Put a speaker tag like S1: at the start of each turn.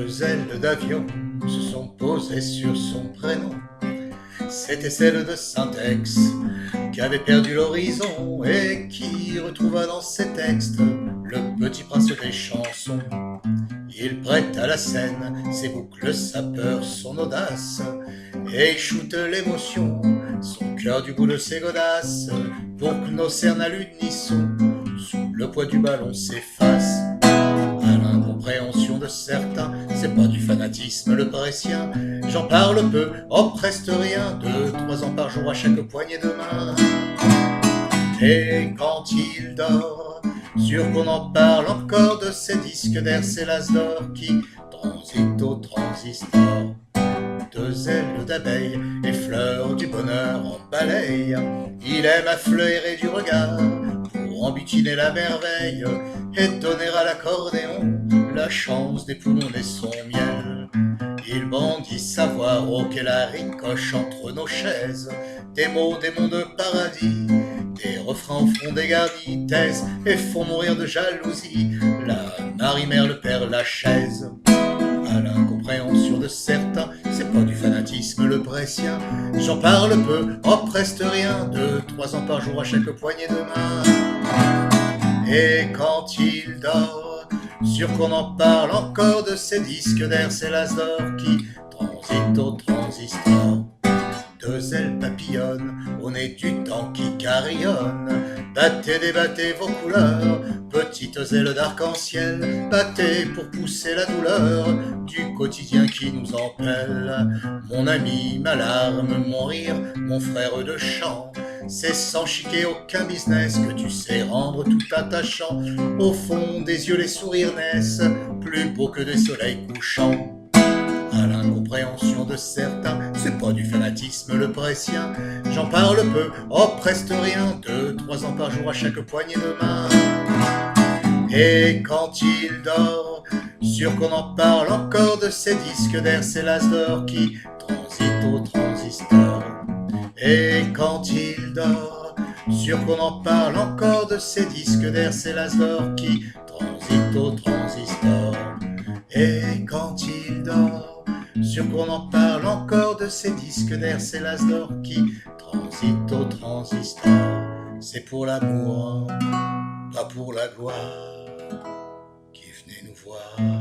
S1: Deux ailes d'avion se sont posées sur son prénom. C'était celle de Syntex, qui avait perdu l'horizon et qui retrouva dans ses textes le petit prince des chansons. Il prête à la scène ses boucles, sa peur, son audace, et il shoote l'émotion, son cœur du bout de ses godasses, pour que nos cernes à l'unisson, sous le poids du ballon, s'effacent. À l'incompréhension de certains, c'est pas du fanatisme le parisien. J'en parle peu, oh presque rien, 2-3 ans par jour à chaque poignée de main. Et quand il dort, sûr qu'on en parle encore de ces disques d'air, ces las d'or qui transitent au transistor. Deux ailes d'abeille et fleurs du bonheur en balaye. Il aime à fleurer du regard pour embutiner la merveille et donner à l'accordéon la chance des poumons et son miel. Il bandit sa voix rauque et la ricoche entre nos chaises, des mots des monts de paradis, des refrains au front dégarnis, taisent et font mourir de jalousie la Marie-Mère, le Père Lachaise. À l'incompréhension de certains, c'est pas du fanatisme le brécien. J'en parle peu, oh presque rien, 2-3 ans par jour à chaque poignée de main. Et quand il dort, sûr qu'on en parle encore de ces disques d'air, ces las d'or qui transitent au transistor. Deux ailes papillonnent au nez du temps qui carillonne. Battez, débattez vos couleurs, petites ailes d'arc-en-ciel. Battez pour pousser la douleur du quotidien qui nous empêle. Mon ami, ma larme, mon rire, mon frère de chant, c'est sans chiquer aucun business que tu sais rendre tout attachant. Au fond des yeux les sourires naissent, plus beaux que des soleils couchants. À l'incompréhension de certains, c'est pas du fanatisme le brécien. J'en parle peu, oh presque rien, 2-3 ans par jour à chaque poignée de main. Et quand il dort, sûr qu'on en parle encore de ces disques d'air, ces las d'or qui transitent au transistor. Et quand il dort, sûr qu'on en parle encore de ces disques d'air, ces las d'or qui transitent au transistor. Et quand il dort, sûr qu'on en parle encore de ces disques d'air, ces las d'or qui transitent au transistor. C'est pour l'amour, pas pour la gloire, qui venez nous voir.